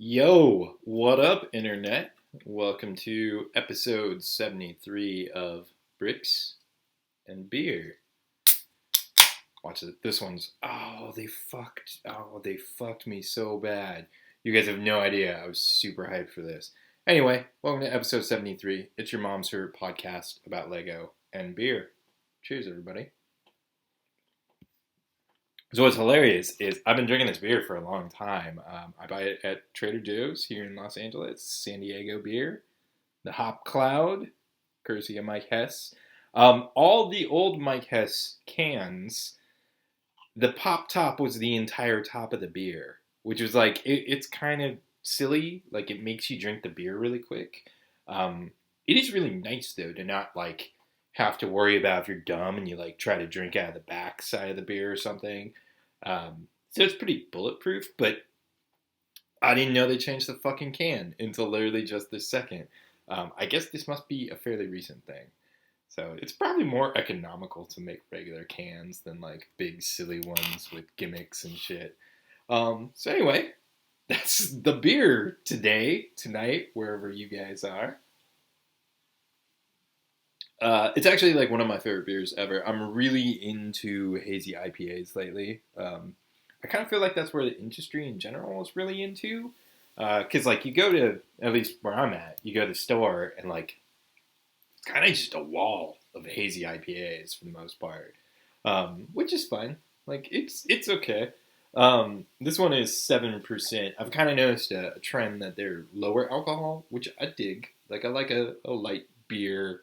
Yo, what up, Internet? Welcome to episode 73 of Bricks and Beer. Watch it. This one's they fucked me so bad. You guys have no idea. I was super hyped for this. Anyway, welcome to episode 73. It's your mom's favorite podcast about Lego and beer. Cheers, everybody. So what's hilarious is I've been drinking this beer for a long time. I buy it at Trader Joe's here in Los Angeles, San Diego beer, the Hop Cloud, courtesy of Mike Hess. All the old Mike Hess cans, the pop top was the entire top of the beer, which was like, it's kind of silly. Like, it makes you drink the beer really quick. It is really nice, though, to not, like, have to worry about if you're dumb and you, like, try to drink out of the back side of the beer or something. So it's pretty bulletproof, but I didn't know they changed the fucking can until literally just this second. I guess this must be a fairly recent thing. So it's probably more economical to make regular cans than like big silly ones with gimmicks and shit. So anyway, that's the beer tonight, wherever you guys are. It's actually like one of my favorite beers ever. I'm really into hazy IPAs lately. I kind of feel like that's where the industry in general is really into. Because like you go to, at least where I'm at, you go to the store and like it's kind of just a wall of hazy IPAs for the most part, which is fine. Like it's okay. This one is 7%. I've kind of noticed a trend that they're lower alcohol, which I dig. Like I like a light beer,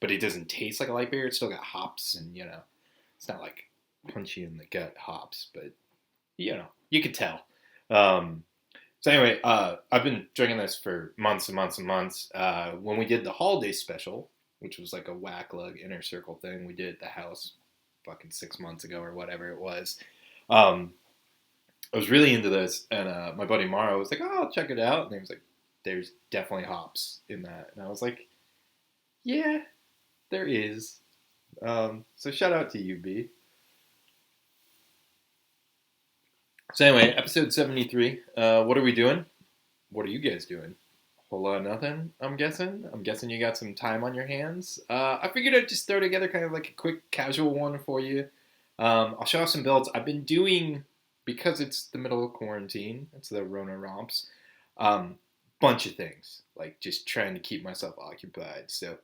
but it doesn't taste like a light beer. It's still got hops, and it's not like punchy in the gut hops, but you could tell. So anyway, I've been drinking this for months and months and months. When we did the holiday special, which was like a whack lug inner circle thing we did at the house fucking 6 months ago or whatever it was. I was really into this, and my buddy Maro was like, "Oh, I'll check it out," and he was like, "There's definitely hops in that," and I was like, "Yeah, there is." So shout out to you, B. So anyway, episode 73. What are we doing? What are you guys doing? Whole lot of nothing, I'm guessing. I'm guessing you got some time on your hands. I figured I'd just throw together kind of like a quick casual one for you. I'll show off some builds. I've been doing, because it's the middle of quarantine, it's the Rona Romps, bunch of things. Like just trying to keep myself occupied. So,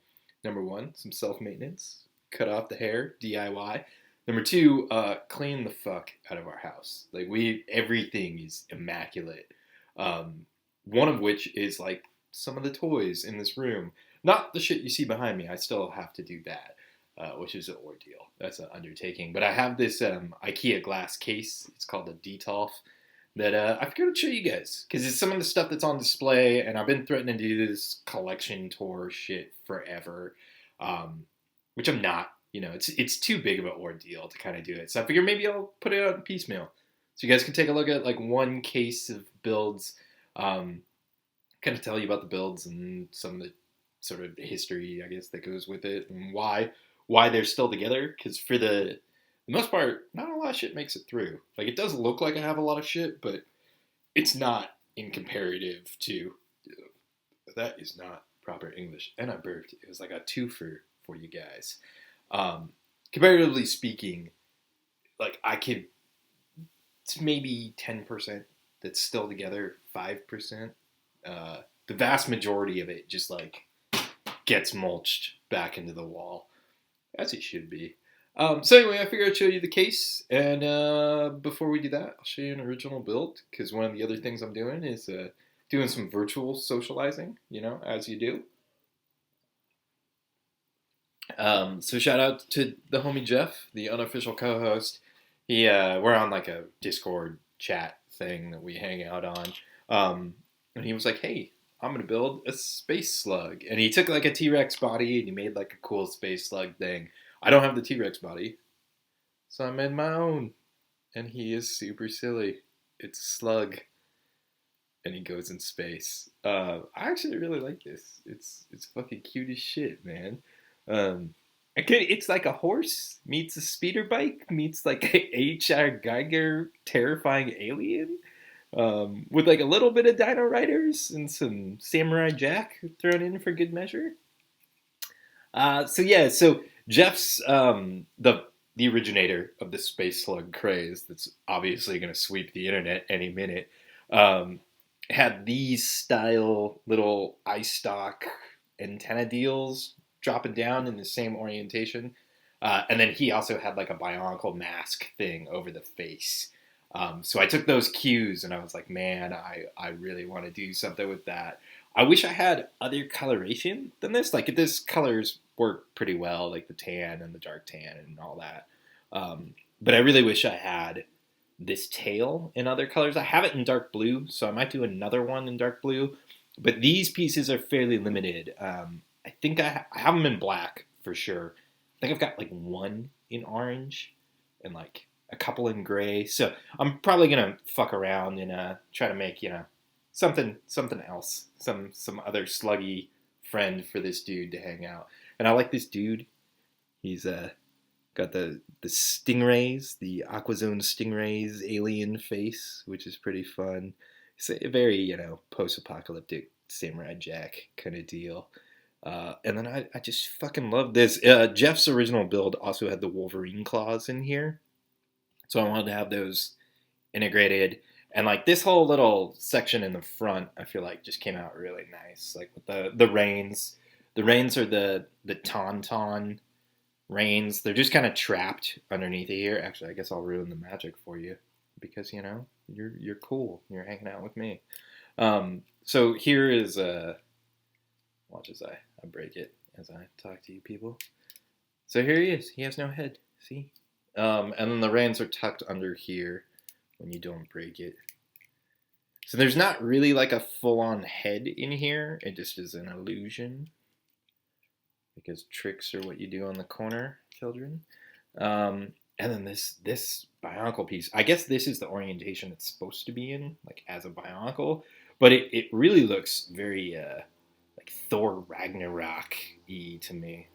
number one, some self-maintenance. Cut off the hair, DIY. Number two, clean the fuck out of our house. Like everything is immaculate. One of which is like some of the toys in this room. Not the shit you see behind me. I still have to do that, which is an ordeal. That's an undertaking. But I have this IKEA glass case. It's called a DeTolf that I figured I'd show you guys because it's some of the stuff that's on display, and I've been threatening to do this collection tour shit forever, which I'm not. It's too big of an ordeal to kind of do it. So I figure maybe I'll put it out piecemeal. So you guys can take a look at like one case of builds, kind of tell you about the builds and some of the sort of history, I guess, that goes with it and why they're still together. Because for the most part, not a lot of shit makes it through. Like it does look like I have a lot of shit, but it's not in comparative to. That is not proper English, and I burped. It was like a twofer for you guys. Comparatively speaking, like I could, it's maybe 10% that's still together, 5%. The vast majority of it just like gets mulched back into the wall, as it should be. So anyway, I figured I'd show you the case, and before we do that, I'll show you an original build, because one of the other things I'm doing is doing some virtual socializing, as you do. So shout out to the homie Jeff, the unofficial co-host. We're on like a Discord chat thing that we hang out on. And he was like, "Hey, I'm gonna build a space slug." And he took like a T-Rex body and he made like a cool space slug thing. I don't have the T-Rex body, so I made my own. And he is super silly. It's a slug, and he goes in space. I actually really like this. It's fucking cute as shit, man. It's like a horse meets a speeder bike meets like a H.R. Geiger terrifying alien. with like a little bit of Dino Riders and some Samurai Jack thrown in for good measure. So Jeff's the originator of the space slug craze that's obviously going to sweep the internet any minute. Um, had these style little eye stock antenna deals dropping down in the same orientation. And then he also had like a bionicle mask thing over the face. So I took those cues and I was like, man, I really want to do something with that. I wish I had other coloration than this. Like this colors work pretty well, like the tan and the dark tan and all that. But I really wish I had this tail in other colors. I have it in dark blue, so I might do another one in dark blue. But these pieces are fairly limited. I think I have them in black for sure. I think I've got like one in orange and like a couple in gray. So I'm probably gonna fuck around and try to make something else, some other sluggy friend for this dude to hang out. And I like this dude. He's got the stingrays, the Aquazone stingrays alien face, which is pretty fun. It's a very post-apocalyptic Samurai Jack kind of deal. And then I just fucking love this. Jeff's original build also had the Wolverine claws in here. So I wanted to have those integrated. And like this whole little section in the front, I feel like just came out really nice. Like with the reins. The reins are the Tauntaun reins. They're just kind of trapped underneath here. Actually, I guess I'll ruin the magic for you. Because, you're cool. You're hanging out with me. So here is... watch as I break it as I talk to you people. So here he is. He has no head. See? And then the reins are tucked under here when you don't break it. So there's not really like a full-on head in here. It just is an illusion. Because tricks are what you do on the corner, children. And then this bionicle piece. I guess this is the orientation it's supposed to be in, like as a bionicle. But it really looks very... like Thor Ragnarok-y to me.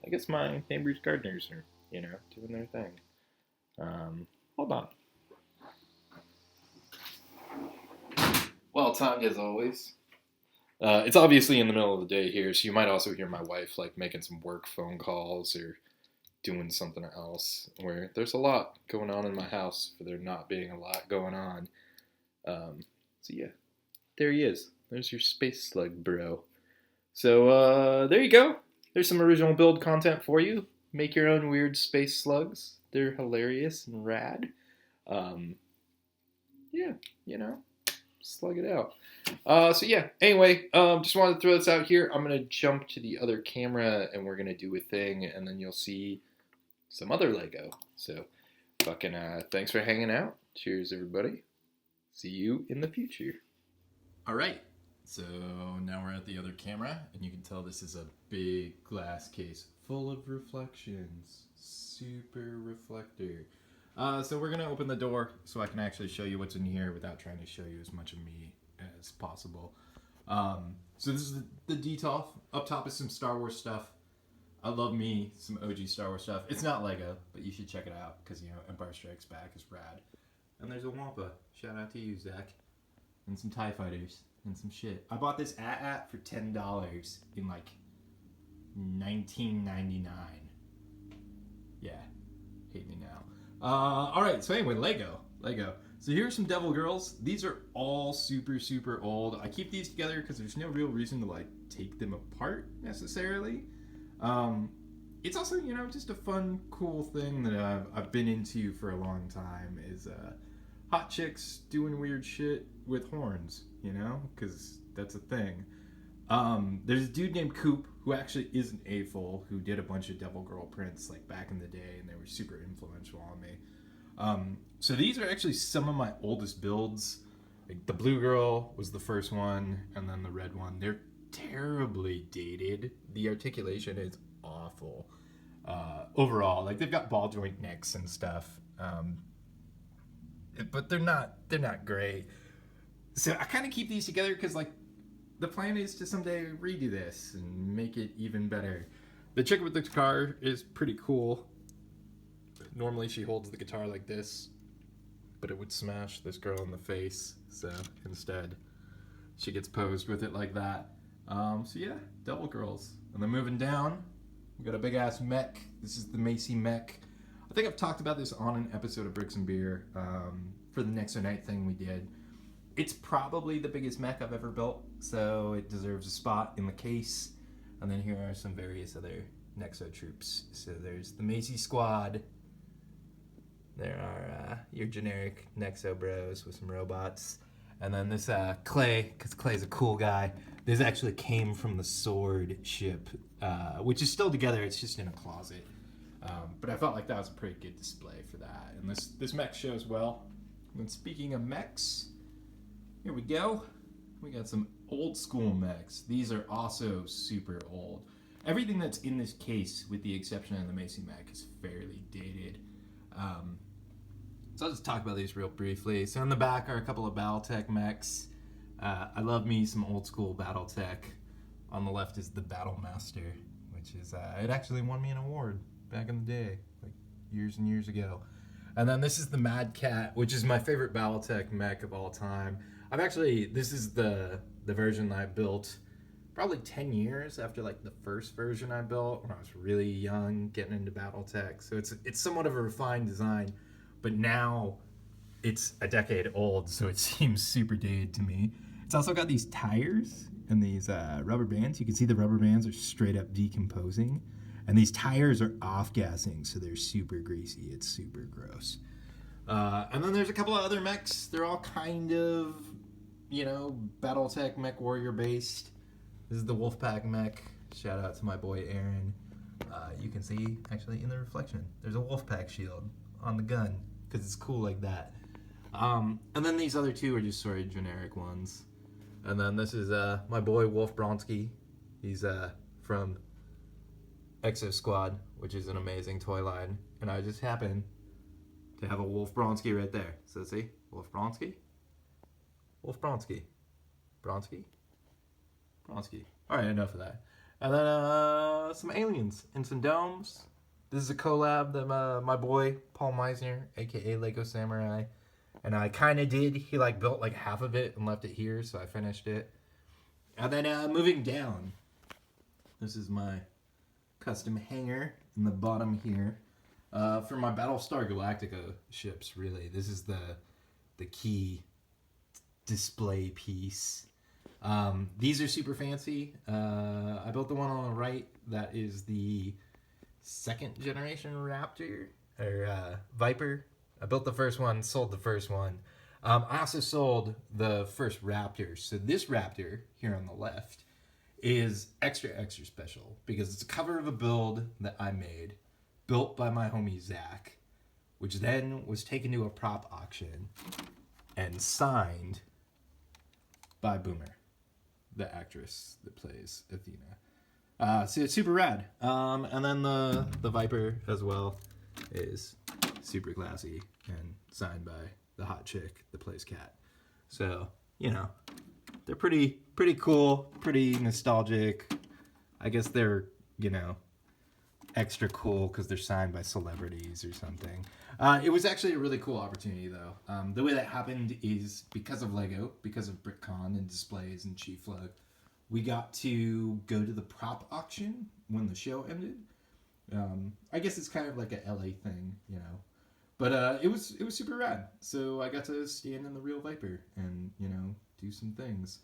I guess my neighbor's gardeners are, doing their thing. Hold on. Well, Tanya, as always. It's obviously in the middle of the day here, so you might also hear my wife like making some work phone calls or doing something else. Where there's a lot going on in my house for there not being a lot going on. So yeah, there he is. There's your space slug, bro. So there you go. There's some original build content for you. Make your own weird space slugs. They're hilarious and rad. Yeah, slug it out. So yeah, anyway, just wanted to throw this out here. I'm going to jump to the other camera and we're going to do a thing and then you'll see some other Lego. So fucking thanks for hanging out. Cheers, everybody. See you in the future. All right. So now we're at the other camera, and you can tell this is a big glass case full of reflections. Super reflector. So we're going to open the door so I can actually show you what's in here without trying to show you as much of me as possible. So this is the DeTolf. Up top is some Star Wars stuff. I love me some OG Star Wars stuff. It's not Lego, but you should check it out because, Empire Strikes Back is rad. And there's a Wampa. Shout out to you, Zach. And some TIE Fighters. And some shit. I bought this at for $10 in like 1999. Yeah, hate me now. All right. So anyway, Lego. So here's some Devil Girls. These are all super old. I keep these together because there's no real reason to like take them apart necessarily. It's also just a fun, cool thing that I've been into for a long time. Is hot chicks doing weird shit with horns, because that's a thing. There's a dude named Coop who actually is an AFOL who did a bunch of Devil Girl prints like back in the day, and they were super influential on me. So these are actually some of my oldest builds. Like the blue girl was the first one, and then the red one. They're terribly dated. The articulation is awful. Overall, like they've got ball joint necks and stuff. But they're not great. So I kind of keep these together because like the plan is to someday redo this and make it even better. The chick with the guitar is pretty cool. Normally she holds the guitar like this, but it would smash this girl in the face. So instead, she gets posed with it like that. So yeah, Devil Girls. And then moving down, we got a big ass mech. This is the Macy mech. I think I've talked about this on an episode of Bricks and Beer for the Nexo Night thing we did. It's probably the biggest mech I've ever built, so it deserves a spot in the case. And then here are some various other Nexo troops. So there's the Macy squad. There are your generic Nexo bros with some robots. And then this Clay, because Clay's a cool guy. This actually came from the Sword ship, which is still together. It's just in a closet. But I felt like that was a pretty good display for that. And this mech shows well. And speaking of mechs, here we go. We got some old school mechs. These are also super old. Everything that's in this case, with the exception of the Macy mech, is fairly dated. So I'll just talk about these real briefly. So in the back are a couple of Battletech mechs. I love me some old school Battletech. On the left is the Battle Master, which is, it actually won me an award back in the day, like years and years ago. And then this is the Mad Cat, which is my favorite Battletech mech of all time. This is the version that I built probably 10 years after like the first version I built when I was really young, getting into Battletech. So it's somewhat of a refined design, but now it's a decade old, so it seems super dated to me. It's also got these tires and these rubber bands. You can see the rubber bands are straight up decomposing, and these tires are off-gassing, so they're super greasy. It's super gross. And then there's a couple of other mechs. They're all kind of, Battletech Mech Warrior based. This is the Wolfpack mech. Shout out to my boy Aaron. You can see, actually, in the reflection, there's a Wolfpack shield on the gun, because it's cool like that. And then these other two are just sort of generic ones. And then this is my boy Wolf Bronsky. He's from Exo Squad, which is an amazing toy line. And I just happen to have a Wolf Bronsky right there. So see, Wolf Bronsky, Wolf Bronsky, Bronsky, Bronsky. All right, enough of that. And then some aliens and some domes. This is a collab that my boy Paul Meisner, aka Lego Samurai, and I kind of did. He built like half of it and left it here, so I finished it. And then moving down, this is my custom hanger in the bottom here. For my Battlestar Galactica ships, really. This is the key display piece. These are super fancy. I built the one on the right. That is the second generation Raptor, or Viper. I built the first one, sold the first one. I also sold the first Raptor. So this Raptor, here on the left, is extra special because it's a cover of a build that I made, built by my homie Zach, which then was taken to a prop auction and signed by Boomer, the actress that plays Athena. So it's super rad. And then the Viper as well is super classy and signed by the hot chick that plays Cat. So, they're pretty cool, pretty nostalgic. I guess they're, extra cool because they're signed by celebrities or something. It was actually a really cool opportunity, though. The way that happened is because of Lego, because of BrickCon and displays and Chief Flow. We got to go to the prop auction when the show ended. I guess it's kind of like a LA thing, But it was super rad. So I got to stand in the real Viper and, do some things.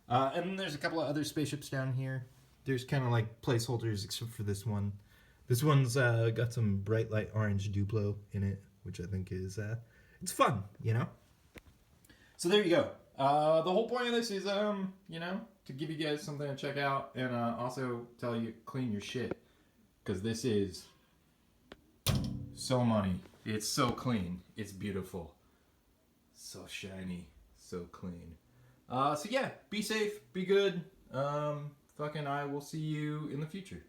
And there's a couple of other spaceships down here. There's kind of like placeholders except for this one. This one's got some bright light orange Duplo in it, which I think is, it's fun, So there you go. The whole point of this is, to give you guys something to check out and also tell you clean your shit. Because this is so money. It's so clean. It's beautiful. So shiny. So clean. So yeah, be safe. Be good. I will see you in the future.